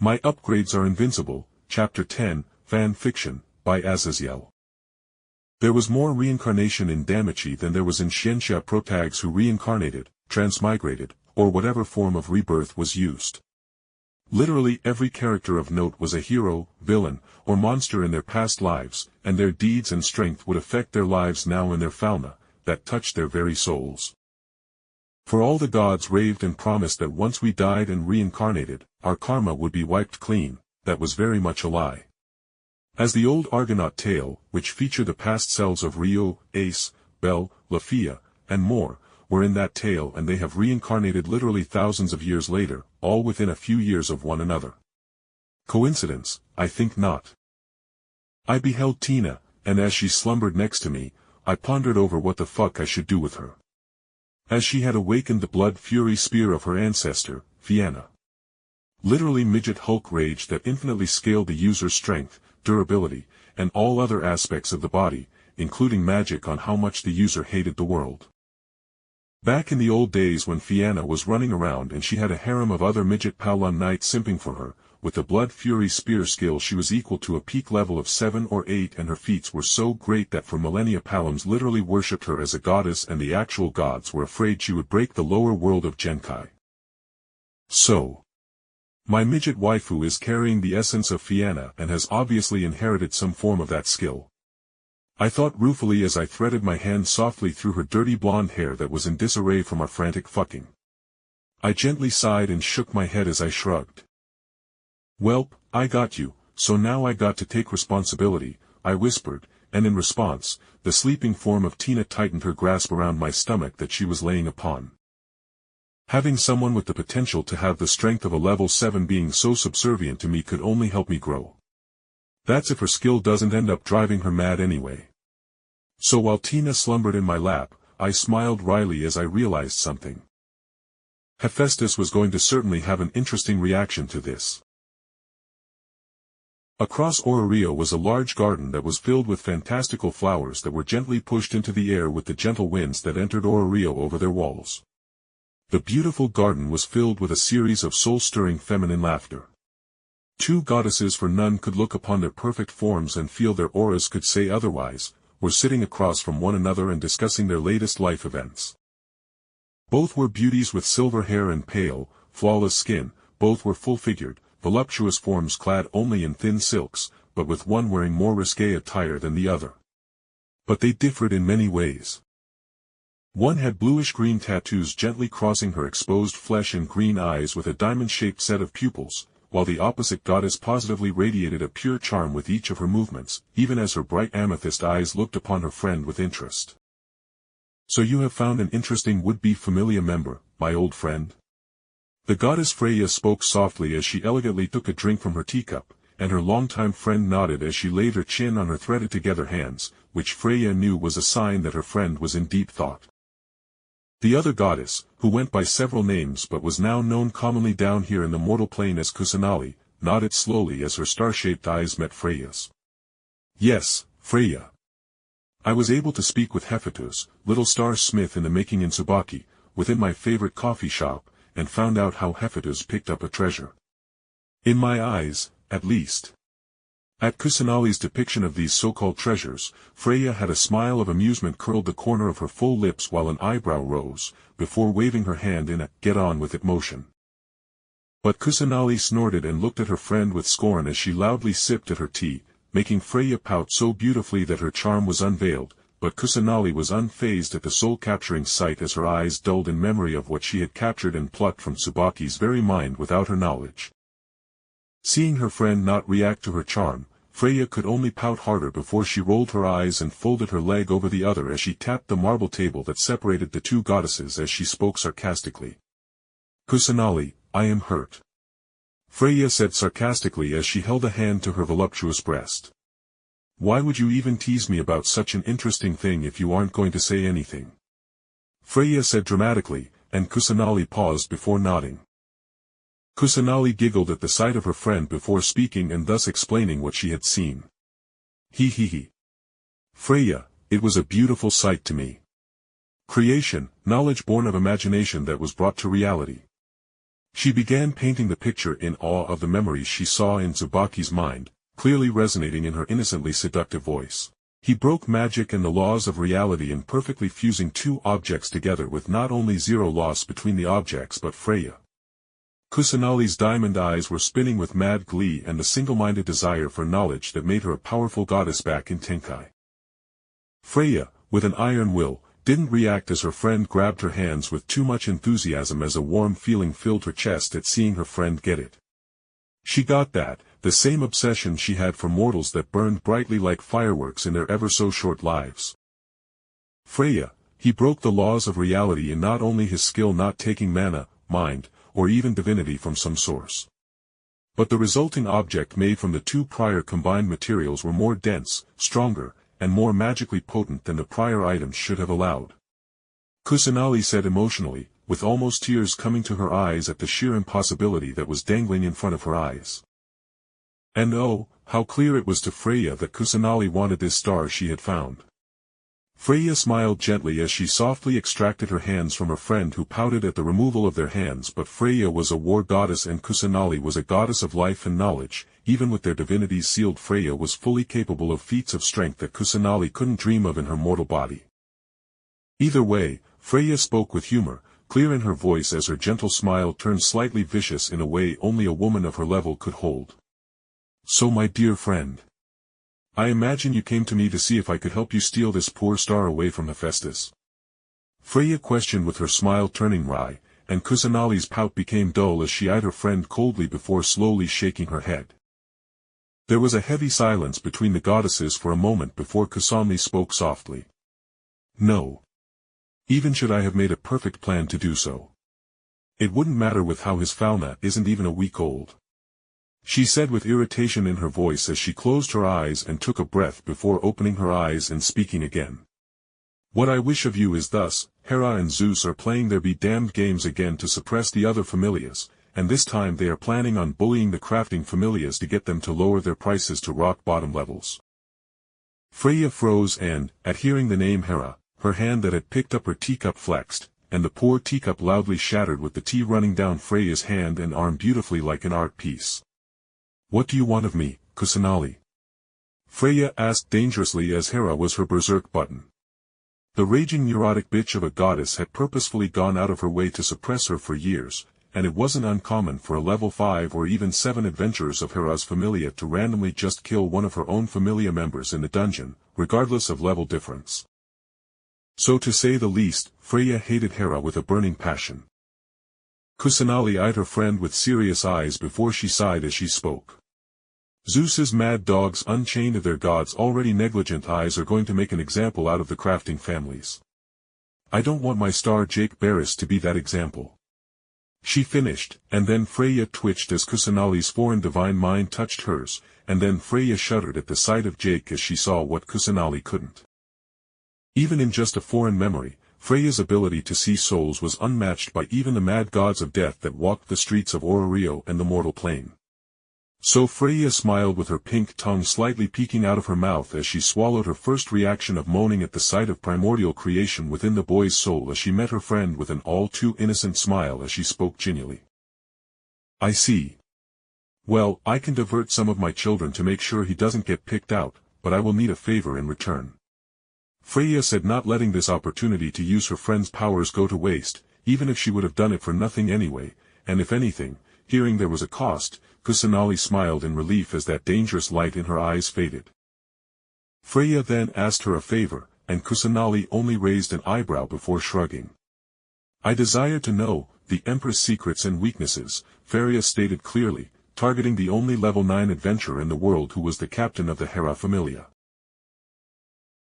My upgrades are Invincible, Chapter 10, Fan Fiction, by Azazyel. There was more reincarnation in Danmachi than there was in Xianxia protags who reincarnated, transmigrated, or whatever form of rebirth was used. Literally every character of note was a hero, villain, or monster in their past lives, and their deeds and strength would affect their lives now in their Falna, that touched their very souls. For all the gods raved and promised that once we died and reincarnated, our karma would be wiped clean. That was very much a lie. As the old Argonaut tale, which featured the past selves of Rio, Ace, Bel, Lafia, and more, were in that tale, and they have reincarnated literally thousands of years later, all within a few years of one another. Coincidence? I think not. I beheld Tina, and as she slumbered next to me, I pondered over what the fuck I should do with her. As she had awakened the blood fury spear of her ancestor, Falna. Literally midget Hulk rage that infinitely scaled the user's strength, durability, and all other aspects of the body, including magic on how much the user hated the world. Back in the old days when Falna was running around and she had a harem of other midget Paolon knights simping for her, with the blood fury spear skill she was equal to a peak level of 7 or 8, and her feats were so great that for millennia Paolons literally worshipped her as a goddess, and the actual gods were afraid she would break the lower world of Genkai. So, my midget waifu is carrying the essence of Falna and has obviously inherited some form of that skill. I thought ruefully as I threaded my hand softly through her dirty blonde hair that was in disarray from our frantic fucking. I gently sighed and shook my head as I shrugged. Welp, I got you, so now I got to take responsibility, I whispered, and in response, the sleeping form of Tina tightened her grasp around my stomach that she was laying upon. Having someone with the potential to have the strength of a level 7 being so subservient to me could only help me grow. That's if her skill doesn't end up driving her mad anyway. So while Tina slumbered in my lap, I smiled wryly as I realized something. Hephaestus was going to certainly have an interesting reaction to this. Across Rio was a large garden that was filled with fantastical flowers that were gently pushed into the air with the gentle winds that entered Rio over their walls. The beautiful garden was filled with a series of soul-stirring feminine laughter. Two goddesses, for none could look upon their perfect forms and feel their auras could say otherwise, were sitting across from one another and discussing their latest life events. Both were beauties with silver hair and pale, flawless skin, both were full-figured, voluptuous forms clad only in thin silks, but with one wearing more risque attire than the other. But they differed in many ways. One had bluish-green tattoos gently crossing her exposed flesh and green eyes with a diamond-shaped set of pupils, while the opposite goddess positively radiated a pure charm with each of her movements, even as her bright amethyst eyes looked upon her friend with interest. So you have found an interesting would-be familia member, my old friend? The goddess Freya spoke softly as she elegantly took a drink from her teacup, and her longtime friend nodded as she laid her chin on her threaded-together hands, which Freya knew was a sign that her friend was in deep thought. The other goddess, who went by several names but was now known commonly down here in the mortal plane as Kusanali, nodded slowly as her star-shaped eyes met Freya's. Yes, Freya. I was able to speak with Hephaestus, little star smith in the making in Tsubaki, within my favorite coffee shop, and found out how Hephaestus picked up a treasure. In my eyes, at least. At Kusanali's depiction of these so-called treasures, Freya had a smile of amusement curled the corner of her full lips while an eyebrow rose, before waving her hand in a get-on-with-it motion. But Kusanali snorted and looked at her friend with scorn as she loudly sipped at her tea, making Freya pout so beautifully that her charm was unveiled, but Kusanali was unfazed at the soul-capturing sight as her eyes dulled in memory of what she had captured and plucked from Tsubaki's very mind without her knowledge. Seeing her friend not react to her charm, Freya could only pout harder before she rolled her eyes and folded her leg over the other as she tapped the marble table that separated the two goddesses as she spoke sarcastically. Kusanali, I am hurt. Freya said sarcastically as she held a hand to her voluptuous breast. Why would you even tease me about such an interesting thing if you aren't going to say anything? Freya said dramatically, and Kusanali paused before nodding. Kusanali giggled at the sight of her friend before speaking and thus explaining what she had seen. He. Freya, it was a beautiful sight to me. Creation, knowledge born of imagination that was brought to reality. She began painting the picture in awe of the memories she saw in Tsubaki's mind, clearly resonating in her innocently seductive voice. He broke magic and the laws of reality in perfectly fusing two objects together with not only zero loss between the objects but Freya. Kusanali's diamond eyes were spinning with mad glee and the single-minded desire for knowledge that made her a powerful goddess back in Tenkai. Freya, with an iron will, didn't react as her friend grabbed her hands with too much enthusiasm as a warm feeling filled her chest at seeing her friend get it. She got that, the same obsession she had for mortals that burned brightly like fireworks in their ever-so-short lives. Freya, he broke the laws of reality in not only his skill not taking mana, mind, or even divinity from some source. But the resulting object made from the two prior combined materials were more dense, stronger, and more magically potent than the prior items should have allowed. Kusanali said emotionally, with almost tears coming to her eyes at the sheer impossibility that was dangling in front of her eyes. And oh, how clear it was to Freya that Kusanali wanted this star she had found. Freya smiled gently as she softly extracted her hands from her friend who pouted at the removal of their hands, but Freya was a war goddess and Kusanali was a goddess of life and knowledge. Even with their divinities sealed, Freya was fully capable of feats of strength that Kusanali couldn't dream of in her mortal body. Either way, Freya spoke with humor, clear in her voice as her gentle smile turned slightly vicious in a way only a woman of her level could hold. So my dear friend, I imagine you came to me to see if I could help you steal this poor star away from Hephaestus. Freya questioned with her smile turning wry, and Kusanali's pout became dull as she eyed her friend coldly before slowly shaking her head. There was a heavy silence between the goddesses for a moment before Kusanali spoke softly. No. Even should I have made a perfect plan to do so, it wouldn't matter with how his Falna isn't even a week old. She said with irritation in her voice as she closed her eyes and took a breath before opening her eyes and speaking again. What I wish of you is thus, Hera and Zeus are playing their be-damned games again to suppress the other familias, and this time they are planning on bullying the crafting familias to get them to lower their prices to rock-bottom levels. Freya froze and, at hearing the name Hera, her hand that had picked up her teacup flexed, and the poor teacup loudly shattered with the tea running down Freya's hand and arm beautifully like an art piece. What do you want of me, Kusanali? Freya asked dangerously as Hera was her berserk button. The raging neurotic bitch of a goddess had purposefully gone out of her way to suppress her for years, and it wasn't uncommon for a level 5 or even 7 adventurers of Hera's familia to randomly just kill one of her own familia members in the dungeon, regardless of level difference. So to say the least, Freya hated Hera with a burning passion. Kusanali eyed her friend with serious eyes before she sighed as she spoke. Zeus's mad dogs unchained of their god's already negligent eyes are going to make an example out of the crafting families. I don't want my star Jake Barris to be that example. She finished, and then Freya twitched as Kusanali's foreign divine mind touched hers, and then Freya shuddered at the sight of Jake as she saw what Kusanali couldn't. Even in just a foreign memory, Freya's ability to see souls was unmatched by even the mad gods of death that walked the streets of Ororio and the mortal plane. So Freya smiled with her pink tongue slightly peeking out of her mouth as she swallowed her first reaction of moaning at the sight of primordial creation within the boy's soul as she met her friend with an all-too-innocent smile as she spoke genially. I see. Well, I can divert some of my children to make sure he doesn't get picked out, but I will need a favor in return. Freya said, not letting this opportunity to use her friend's powers go to waste, even if she would have done it for nothing anyway, and if anything, hearing there was a cost. Kusanali smiled in relief as that dangerous light in her eyes faded. Freya then asked her a favor, and Kusanali only raised an eyebrow before shrugging. I desire to know the Empress' secrets and weaknesses, Freya stated clearly, targeting the only level 9 adventurer in the world who was the captain of the Hera Familia.